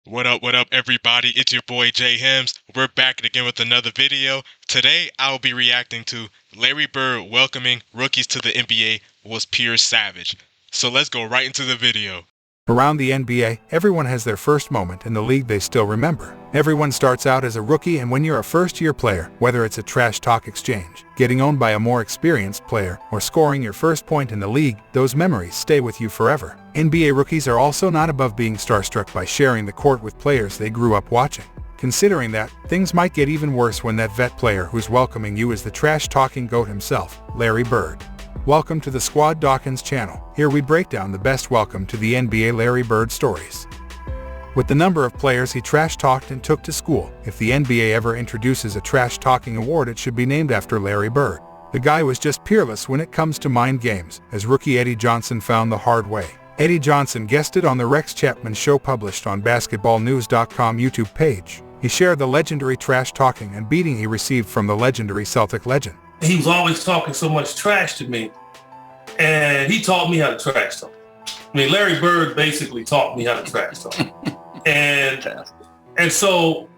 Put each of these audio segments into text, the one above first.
What up, everybody? It's your boy JayHemms. We're back again with another video. Today, I'll be reacting to Larry Bird welcoming rookies to the NBA was pure savage. So let's go right into the video. Around the NBA, everyone has their first moment in the league they still remember. Everyone starts out as a rookie, and when you're a first-year player, whether it's a trash talk exchange, getting owned by a more experienced player, or scoring your first point in the league, those memories stay with you forever. NBA rookies are also not above being starstruck by sharing the court with players they grew up watching. Considering that, things might get even worse when that vet player who's welcoming you is the trash-talking GOAT himself, Larry Bird. Welcome to the Squad Dawkins channel. Here we break down the best welcome to the NBA Larry Bird stories. With the number of players he trash-talked and took to school, if the NBA ever introduces a trash-talking award, it should be named after Larry Bird. The guy was just peerless when it comes to mind games, as rookie Eddie Johnson found the hard way. Eddie Johnson guested on the Rex Chapman Show published on BasketballNews.com YouTube page. He shared the legendary trash-talking and beating he received from the legendary Celtic legend. He was always talking so much trash to me, and he taught me how to trash talk. I mean, Larry Bird basically taught me how to trash talk. and so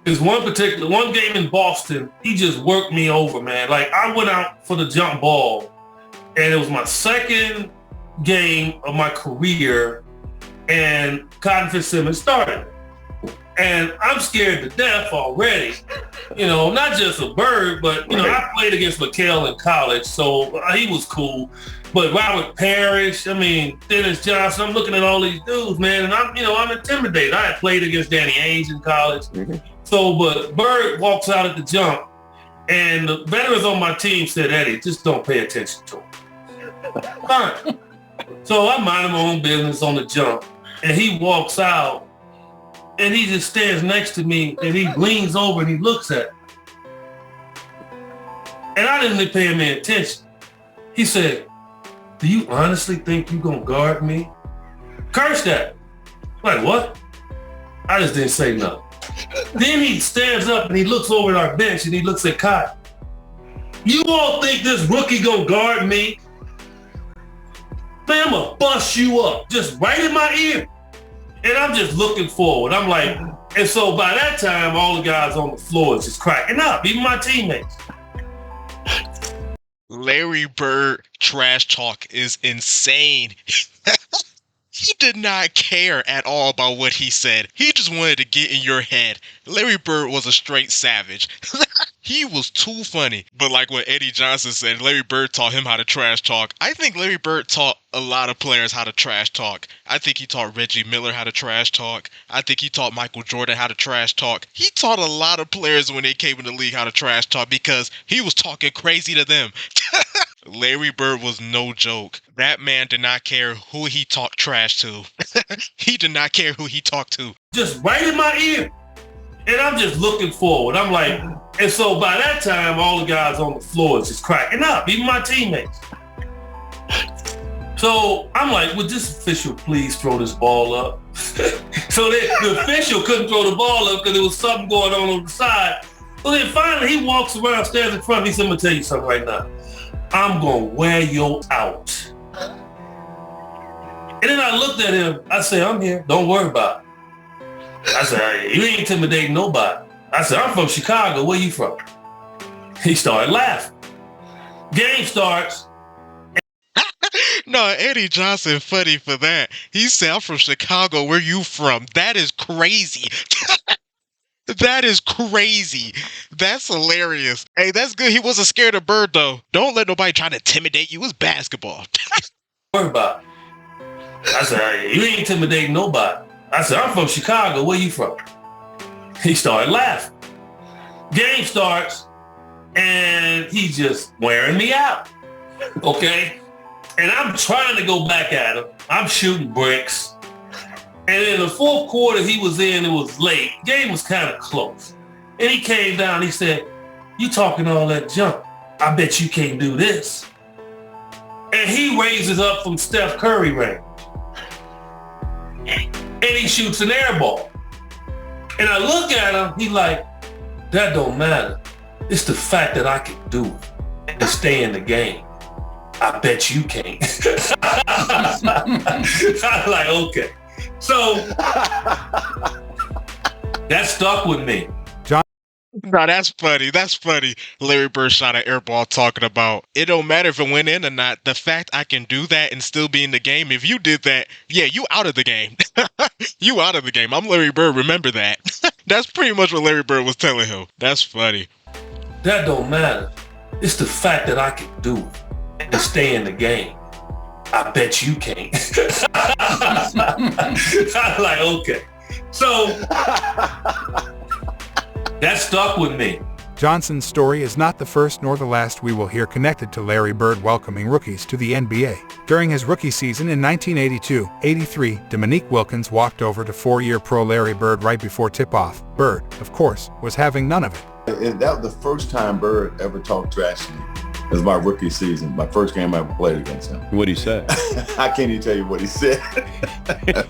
there's one game in Boston, he just worked me over, man. Like, I went out for the jump ball, and it was my second game of my career, and Cotton Fitzsimmons started. And I'm scared to death already. You know, not just a Bird, but, you know, I played against McHale in college, so he was cool. But Robert Parrish, I mean, Dennis Johnson, I'm looking at all these dudes, man, and I'm intimidated. I had played against Danny Ainge in college. So, but Bird walks out at the jump, and the veterans on my team said, Eddie, just don't pay attention to him. Fine. So I minded my own business on the jump, and he walks out, and he just stands next to me, and he leans over and he looks at me. And I didn't pay him any attention. He said, do you honestly think you gonna guard me? Cursed at me. Like, what? I just didn't say nothing. Then he stands up and he looks over at our bench and he looks at Cotton. You all think this rookie gonna guard me? Man, I'm gonna bust you up, just right in my ear. And I'm just looking forward. I'm like, and so by that time, all the guys on the floor is just cracking up, even my teammates. Larry Bird trash talk is insane. He did not care at all about what he said. He just wanted to get in your head. Larry Bird was a straight savage. He was too funny. But like what Eddie Johnson said, Larry Bird taught him how to trash talk. I think Larry Bird taught a lot of players how to trash talk. I think he taught Reggie Miller how to trash talk. I think he taught Michael Jordan how to trash talk. He taught a lot of players when they came in the league how to trash talk because he was talking crazy to them. Larry Bird was no joke. That man did not care who he talked trash to. He did not care who he talked to. Just right in my ear. And I'm just looking forward. I'm like, and so by that time, all the guys on the floor is just cracking up, even my teammates. So I'm like, would this official please throw this ball up? So the official couldn't throw the ball up because there was something going on the side. So then finally he walks around, stands in front of me, said, I'm gonna tell you something right now. I'm gonna wear you out. And then I looked at him, I said, I'm here, don't worry about it. I said, you ain't intimidating nobody. I said, I'm from Chicago, where you from? He started laughing. Game starts. No, Eddie Johnson funny for that. He said, I'm from Chicago, where you from? That is crazy. That is crazy. That's hilarious. Hey, that's good. He wasn't scared of Bird, though. Don't let nobody try to intimidate you. It's basketball. Worry about it. I said, you ain't intimidating nobody. I said, I'm from Chicago. Where you from? He started laughing. Game starts, and he's just wearing me out. Okay? And I'm trying to go back at him. I'm shooting bricks. And in the fourth quarter he was in, it was late. Game was kind of close. And he came down, he said, you talking all that junk. I bet you can't do this. And he raises up from Steph Curry range. And he shoots an air ball. And I look at him, he like, that don't matter. It's the fact that I can do it and stay in the game. I bet you can't. I'm like, okay. So That stuck with me. No, that's funny. That's funny. Larry Bird shot an air ball talking about it don't matter if it went in or not. The fact I can do that and still be in the game. If you did that, yeah, you out of the game. You out of the game. I'm Larry Bird. Remember that. That's pretty much what Larry Bird was telling him. That's funny. That don't matter. It's the fact that I can do it and stay in the game. I bet you can't. I'm like, okay. So that stuck with me. Johnson's story is not the first nor the last we will hear connected to Larry Bird welcoming rookies to the NBA. During his rookie season in 1982-83, Dominique Wilkins walked over to four-year pro Larry Bird right before tip-off. Bird, of course, was having none of it. That was the first time Bird ever talked trash to me. It was my rookie season, my first game I ever played against him. What'd he say? I can't even tell you what he said.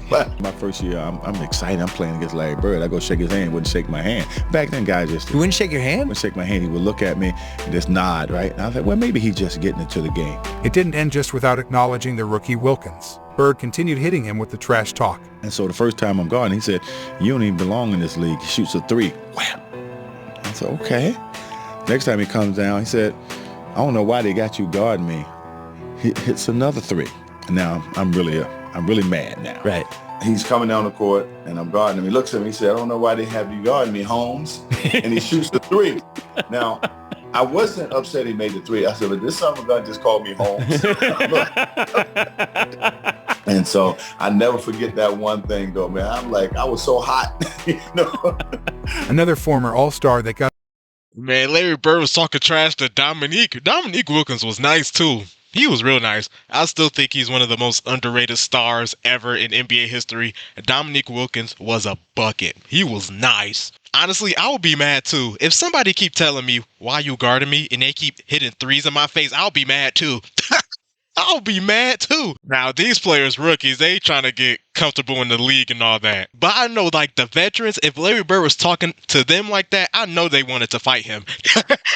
My first year, I'm excited. I'm playing against Larry Bird. I go shake his hand, he wouldn't shake my hand. Back then, guys just... He wouldn't shake your hand? Wouldn't shake my hand. He would look at me and just nod, right? And I thought, well, maybe he's just getting into the game. It didn't end just without acknowledging the rookie Wilkins. Bird continued hitting him with the trash talk. And so the first time I'm guarding, he said, you don't even belong in this league. He shoots a three. Wham! I said, okay. Next time he comes down, he said, I don't know why they got you guarding me. He hits another three. Now I'm really mad now. Right. He's coming down the court and I'm guarding him. He looks at me, he said, I don't know why they have you guarding me, Holmes. And he shoots the three. Now, I wasn't upset he made the three. I said, but this son of a gun just called me Holmes. And so I never forget that one thing though, man. I'm like, I was so hot. You know? Another former All-Star that got... Man, Larry Bird was talking trash to Dominique. Dominique Wilkins was nice too. He was real nice. I still think he's one of the most underrated stars ever in NBA history. Dominique Wilkins was a bucket. He was nice. Honestly, I would be mad too. If somebody keep telling me why you guarding me and they keep hitting threes in my face, I'll be mad too. I'll be mad too. Now, these players, rookies, they trying to get comfortable in the league and all that. But I know, like, the veterans, if Larry Bird was talking to them like that, I know they wanted to fight him.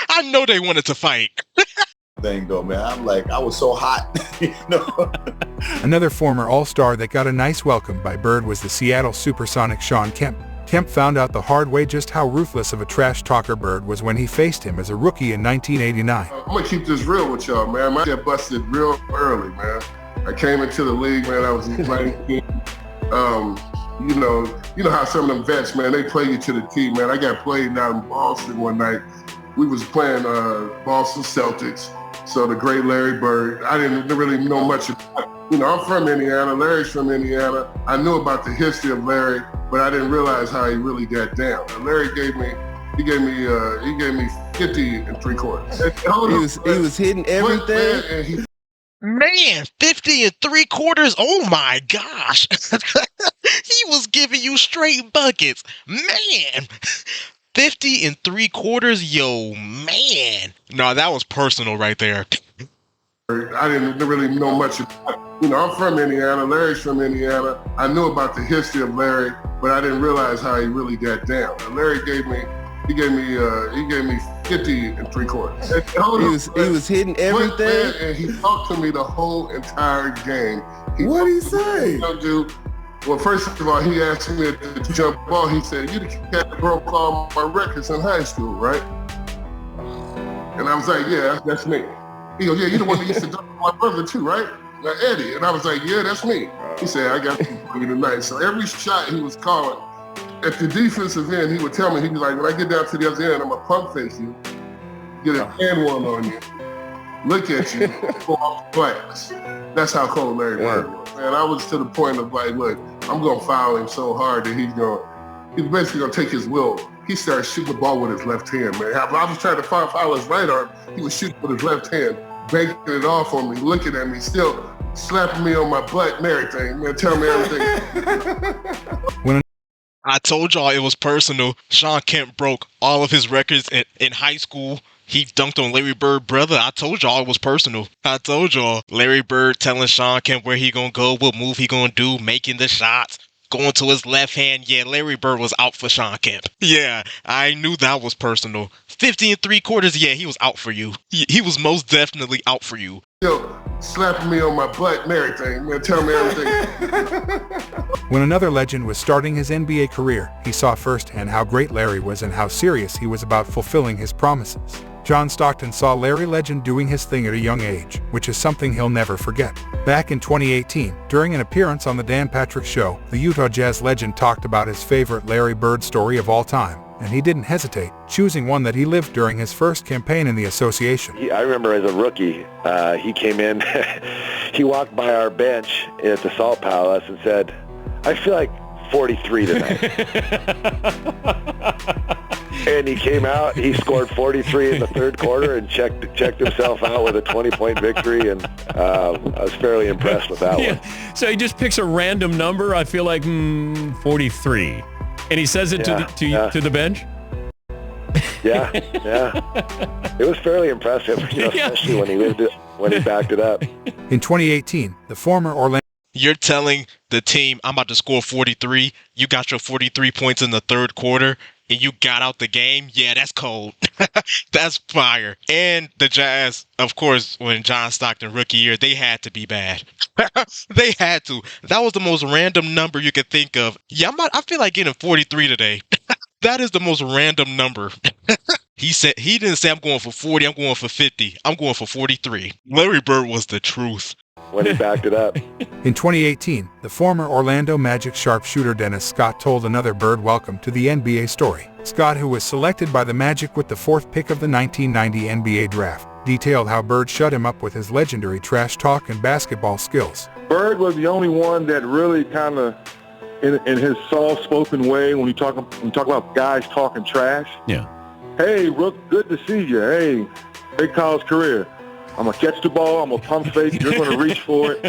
I know they wanted to fight. Thing though, man. I'm like, I was so hot. You know? Another former All-Star that got a nice welcome by Bird was the Seattle Supersonic Shawn Kemp. Kemp found out the hard way just how ruthless of a trash talker Bird was when he faced him as a rookie in 1989. I'm gonna keep this real with y'all, man. I got busted real early, man. I came into the league, man. I was 19. You know how some of them vets, man, they play you to the T, man. I got played down in Boston one night. We was playing Boston Celtics. So the great Larry Bird, I didn't really know much about. You know, I'm from Indiana. Larry's from Indiana. I knew about the history of Larry, but I didn't realize how he really got down. Larry gave me 50 and 3/4. He was hitting everything. Man, 50 and 3/4. Oh my gosh. He was giving you straight buckets. Man. 50 and 3/4. Yo, man. No, that was personal right there. I didn't really know much about. You know, I'm from Indiana. Larry's from Indiana. I knew about the history of Larry, but I didn't realize how he really got down. Larry gave me 50 and 3/4. He was hitting everything. And he talked to me the whole entire game. What did he say? Well, first of all, he asked me to jump ball. He said, "You the cat that broke all my records in high school, right?" And I was like, "Yeah, that's me." He goes, "Yeah, you the one that used to dunk my brother too, right?" Now, Eddie. And I was like, "Yeah, that's me." He said, "I got you for you tonight." So every shot he was calling, at the defensive end, he would tell me, he'd be like, "When I get down to the other end, I'm gonna pump face you, get a hand one on you, look at you, go off the glass." That's how cold Larry Bird was. Man, I was to the point of like, look, I'm gonna foul him so hard that he's basically gonna take his will. He started shooting the ball with his left hand, man. I was trying to foul his right arm. He was shooting with his left hand, banking it off on me, looking at me, still slapping me on my butt and everything, man, telling me everything. I told y'all it was personal. Shawn Kemp broke all of his records in high school. He dunked on Larry Bird, brother. I told y'all it was personal. I told y'all. Larry Bird telling Shawn Kemp where he gonna go, what move he gonna do, making the shots, going to his left hand. Yeah, Larry Bird was out for Shawn Kemp. Yeah, I knew that was personal. 50 and 3/4. Yeah, he was out for you. He was most definitely out for you. Still slapping me on my butt and everything, man, telling me everything. When another legend was starting his NBA career, he saw firsthand how great Larry was and how serious he was about fulfilling his promises. John Stockton saw Larry Legend doing his thing at a young age, which is something he'll never forget. Back in 2018, during an appearance on the Dan Patrick Show, the Utah Jazz legend talked about his favorite Larry Bird story of all time, and he didn't hesitate, choosing one that he lived during his first campaign in the association. I remember as a rookie, he came in, he walked by our bench at the Salt Palace and said, "I feel like 43 tonight." And he came out, he scored 43 in the third quarter and checked himself out with a 20-point victory, and I was fairly impressed with that one. So he just picks a random number, I feel like 43. And he says it to the bench? Yeah. It was fairly impressive, especially when he backed it up. In 2018, the former Orlando... You're telling the team, I'm about to score 43. You got your 43 points in the third quarter, and you got out the game? Yeah, that's cold. That's fire. And the Jazz, of course, when John Stockton rookie year, they had to be bad. They had to. That was the most random number you could think of. Yeah, I feel like getting 43 today. That is the most random number. He didn't say I'm going for 40, I'm going for 50. I'm going for 43. Larry Bird was the truth. When he backed it up. In 2018, the former Orlando Magic sharpshooter Dennis Scott told another Bird welcome to the NBA story. Scott, who was selected by the Magic with the 4th pick of the 1990 NBA draft, detailed how Bird shut him up with his legendary trash talk and basketball skills. Bird was the only one that really kind of, in his soft-spoken way, when we talk about guys talking trash. Yeah. Hey, Rook, good to see you. Hey, big college career. I'm going to catch the ball. I'm going to pump fake. You're going to reach for it.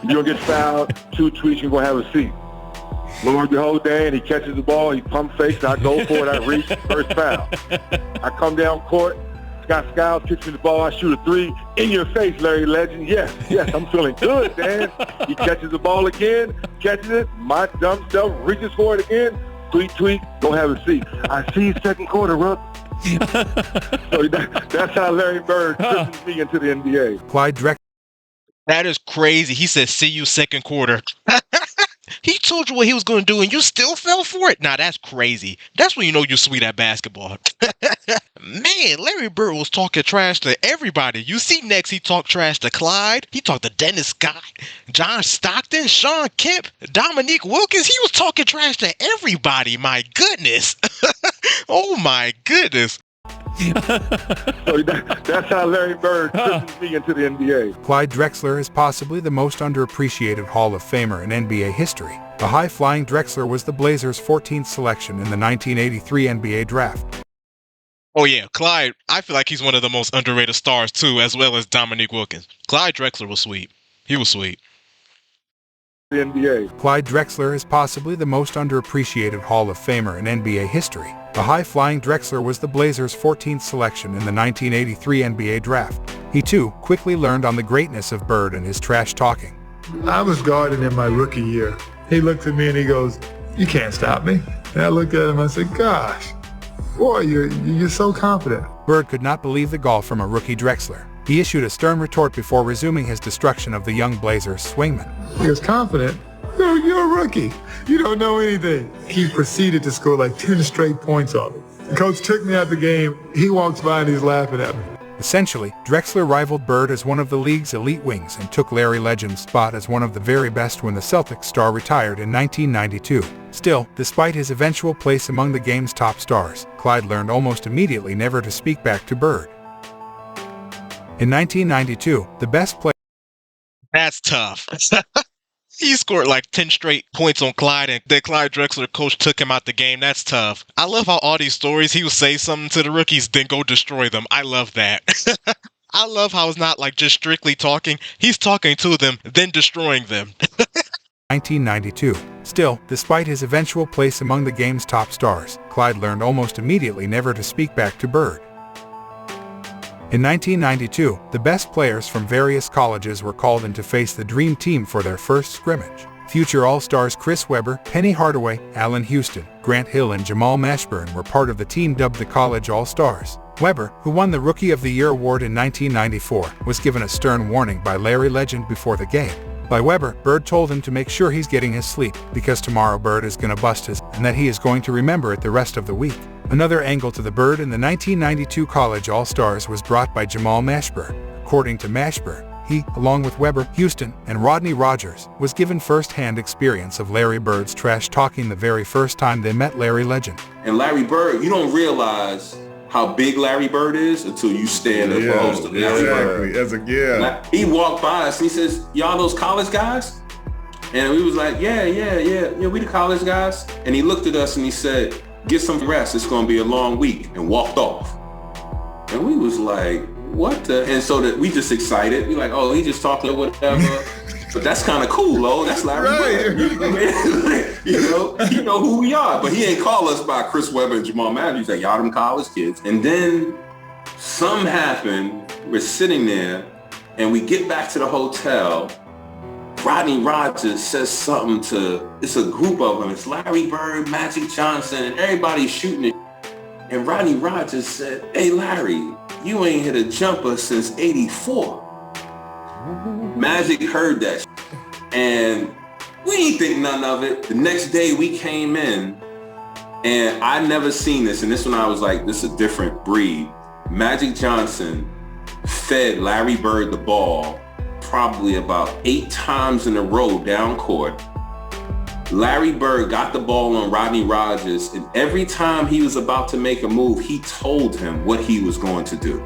You're going to get fouled. 2 tweets. You're going to have a seat. Lo and behold, Dan, he catches the ball. He pump fakes. I go for it. I reach. First foul. I come down court. Scott Skiles kicks me the ball. I shoot a 3. In your face, Larry Legend. Yes, I'm feeling good, Dan. He catches the ball again. Catches it. My dumb self reaches for it again. Tweet. Go have a seat. I see you second quarter, Rook. So that's how Larry Bird christened me into the NBA. Clyde Drexler. That is crazy. He said, see you second quarter. He told you what he was going to do, and you still fell for it? Nah, that's crazy. That's when you know you're sweet at basketball. Man, Larry Bird was talking trash to everybody. You see next, he talked trash to Clyde. He talked to Dennis Scott, John Stockton, Sean Kemp, Dominique Wilkins. He was talking trash to everybody. My goodness. Oh, my goodness. So that's how Larry Bird christened me into the NBA. Clyde Drexler is possibly the most underappreciated Hall of Famer in NBA history. The high-flying Drexler was the Blazers' 14th selection in the 1983 NBA draft. Oh yeah, Clyde, I feel like he's one of the most underrated stars too, as well as Dominique Wilkins. Clyde Drexler was sweet. He was sweet. The NBA. Clyde Drexler is possibly the most underappreciated Hall of Famer in NBA history. The high-flying Drexler was the Blazers' 14th selection in the 1983 NBA draft. He too quickly learned on the greatness of Bird and his trash talking. I was guarding in my rookie year. He looked at me and he goes, "You can't stop me." And I looked at him and I said, "Gosh, boy, you're so confident." Bird could not believe the gall from a rookie Drexler. He issued a stern retort before resuming his destruction of the young Blazers swingman. He was confident. You're a rookie. You don't know anything. He proceeded to score like 10 straight points on me. The coach took me out the game. He walks by and he's laughing at me. Essentially, Drexler rivaled Bird as one of the league's elite wings and took Larry Legend's spot as one of the very best when the Celtics star retired in 1992. Still, despite his eventual place among the game's top stars, Clyde learned almost immediately never to speak back to Bird. In 1992, the best player... That's tough. He scored like 10 straight points on Clyde, and the Clyde Drexler coach took him out the game. That's tough. I love how all these stories, he would say something to the rookies, then go destroy them. I love that. I love how it's not like just strictly talking. He's talking to them, then destroying them. 1992. Still, despite his eventual place among the game's top stars, Clyde learned almost immediately never to speak back to Bird. In 1992, the best players from various colleges were called in to face the Dream Team for their first scrimmage. Future All-Stars Chris Webber, Penny Hardaway, Allen Houston, Grant Hill, and Jamal Mashburn were part of the team dubbed the College All-Stars. Webber, who won the Rookie of the Year award in 1994, was given a stern warning by Larry Legend before the game. By Webber, Bird told him to make sure he's getting his sleep, because tomorrow Bird is going to bust his, and that he is going to remember it the rest of the week. Another angle to the Bird in the 1992 College All-Stars was brought by Jamal Mashburn. According to Mashburn, he, along with Webber, Houston, and Rodney Rogers, was given first-hand experience of Larry Bird's trash talking the very first time they met Larry Legend. And Larry Bird, you don't realize how big Larry Bird is until you stand up close to Larry Bird. He walked by us and he says, "Y'all those college guys?" And we was like, yeah, we the college guys. And he looked at us and he said, "Get some rest, it's gonna be a long week," and walked off. And we was like, what the? And so that we just excited. We like, oh, he just talking or whatever. But that's kind of cool, though. That's Larry Bird. You know who we are. But he ain't call us by Chris Webber and Jamal Mashburn. He's like, y'all them college kids. And then something happened. We're sitting there, and we get back to the hotel. Rodney Rogers says something to, it's a group of them. It's Larry Bird, Magic Johnson, and everybody's shooting it. And Rodney Rogers said, "Hey, Larry, you ain't hit a jumper since '84. Magic heard that and we ain't think nothing of it. The next day we came in and I never seen this. And this one I was like, this is a different breed. Magic Johnson fed Larry Bird the ball probably about 8 times in a row down court. Larry Bird got the ball on Rodney Rogers, and every time he was about to make a move, he told him what he was going to do.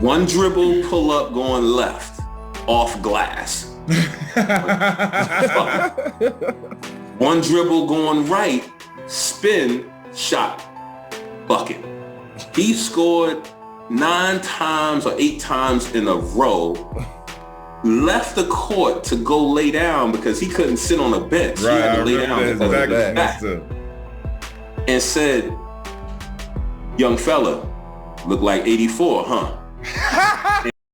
One dribble, pull up, going left, off glass. One dribble, going right, spin, shot, bucket. He scored 9 times or 8 times in a row, left the court to go lay down because he couldn't sit on a bench. He had to lay down because of his back. And said, "Young fella, look like 84, huh?"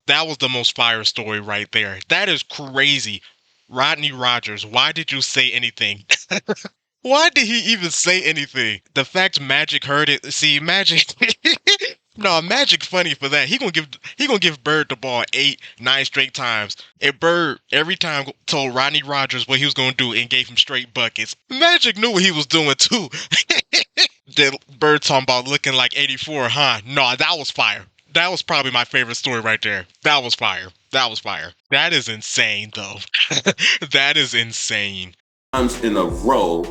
That was the most fire story right there. That is crazy. Rodney Rogers, why did you say anything? Why did he even say anything? The fact Magic heard it. See, Magic. No, Magic funny for that. He gonna give Bird the ball 8, 9 straight times. And Bird every time told Rodney Rogers what he was gonna do and gave him straight buckets. Magic knew what he was doing too. The Bird talking about looking like 84, huh? No, that was fire. That was probably my favorite story right there. That was fire. That was fire. That is insane though. That is insane. Times in a row,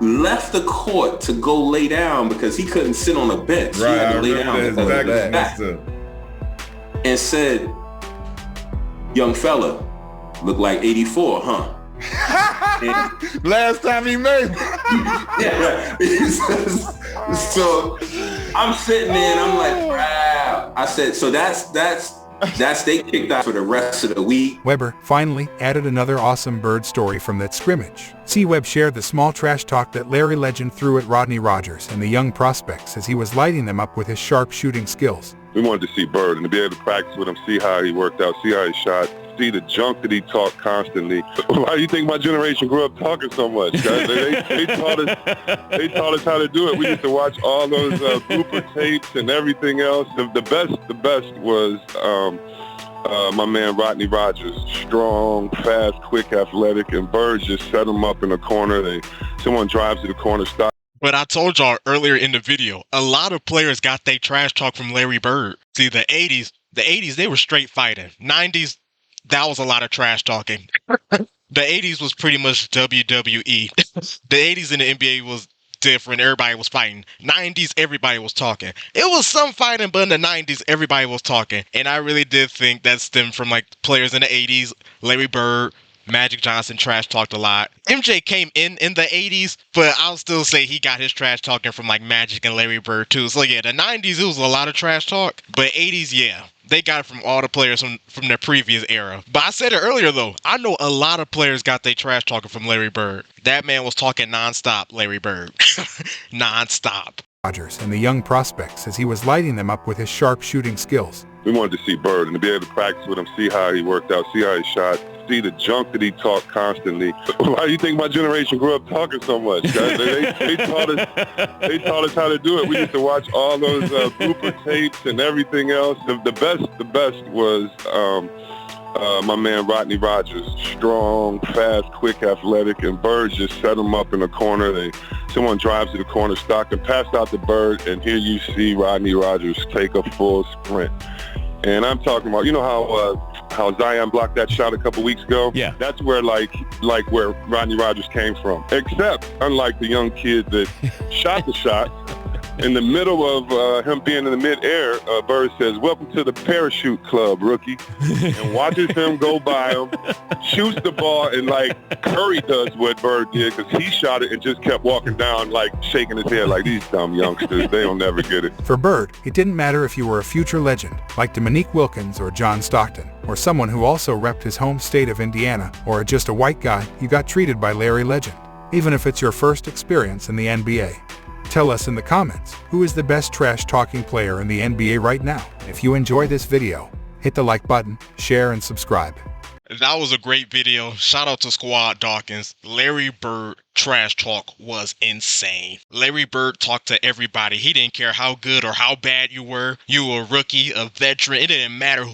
left the court to go lay down because he couldn't sit on a bench. He had to lay down because of his back. And said, "Young fella, look like 84, huh?" Last time he made it. Yeah. So I'm sitting there and I'm like, wow. I said, so that's they kicked out for the rest of the week. Webber finally added another awesome Bird story from that scrimmage. C-Webb shared the small trash talk that Larry Legend threw at Rodney Rogers and the young prospects as he was lighting them up with his sharp shooting skills. We wanted to see Bird and to be able to practice with him, see how he worked out, see how he shot, see the junk that he talked constantly. Why do you think my generation grew up talking so much, guys? They taught us how to do it. We used to watch all those blooper tapes and everything else. The best was my man Rodney Rogers. Strong, fast, quick, athletic, and Bird just set him up in a corner. Someone drives to the corner, stop. But I told y'all earlier in the video, a lot of players got their trash talk from Larry Bird. See, the 80s, they were straight fighting. 90s, that was a lot of trash talking. The 80s was pretty much WWE. The 80s in the NBA was different. Everybody was fighting. 90s, everybody was talking. It was some fighting, but in the 90s, everybody was talking. And I really did think that stemmed from like players in the 80s, Larry Bird, Magic Johnson trash talked a lot. MJ came in the 80s, but I'll still say he got his trash talking from like Magic and Larry Bird too. So yeah, the 90s, it was a lot of trash talk, but 80s, yeah, they got it from all the players from their previous era. But I said it earlier though, I know a lot of players got their trash talking from Larry Bird. That man was talking nonstop, Larry Bird. Nonstop. Rogers and the young prospects as he was lighting them up with his sharp shooting skills. We wanted to see Bird and to be able to practice with him, see how he worked out, see how he shot, see the junk that he talked constantly. Why do you think my generation grew up talking so much, guys? They taught us how to do it. We used to watch all those blooper tapes and everything else. The best was my man Rodney Rogers. Strong, fast, quick, athletic, and Bird just set him up in the corner. Someone drives to the corner, Stockton passed out the Bird, and here you see Rodney Rogers take a full sprint. And I'm talking about, you know how Zion blocked that shot a couple weeks ago? Yeah. That's where where Rodney Rogers came from. Except, unlike the young kid that shot the shot, in the middle of him being in the midair, Bird says, "Welcome to the parachute club, rookie," and watches him go by him, shoots the ball, and like Curry does what Bird did, because he shot it and just kept walking down, like shaking his head like, these dumb youngsters, they'll never get it. For Bird, it didn't matter if you were a future legend, like Dominique Wilkins or John Stockton, or someone who also repped his home state of Indiana, or just a white guy, you got treated by Larry Legend, even if it's your first experience in the NBA. Tell us in the comments, who is the best trash-talking player in the NBA right now? If you enjoyed this video, hit the like button, share, and subscribe. That was a great video. Shout out to Squad Dawkins. Larry Bird trash talk was insane. Larry Bird talked to everybody. He didn't care how good or how bad you were. You were a rookie, a veteran. It didn't matter.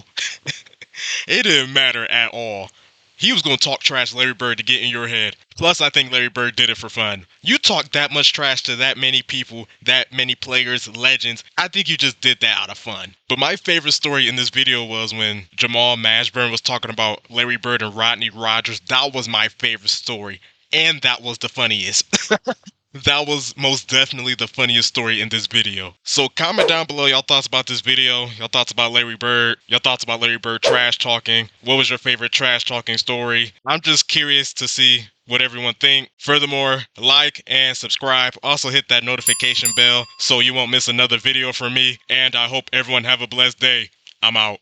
It didn't matter at all. He was going to talk trash to Larry Bird to get in your head. Plus, I think Larry Bird did it for fun. You talk that much trash to that many people, that many players, legends. I think you just did that out of fun. But my favorite story in this video was when Jamal Mashburn was talking about Larry Bird and Rodney Rogers. That was my favorite story. And that was the funniest. That was most definitely the funniest story in this video. So comment down below y'all thoughts about this video, y'all thoughts about Larry Bird, y'all thoughts about Larry Bird trash talking. What was your favorite trash talking story? I'm just curious to see what everyone think. Furthermore, like and subscribe. Also hit that notification bell so you won't miss another video from me. And I hope everyone have a blessed day. I'm out.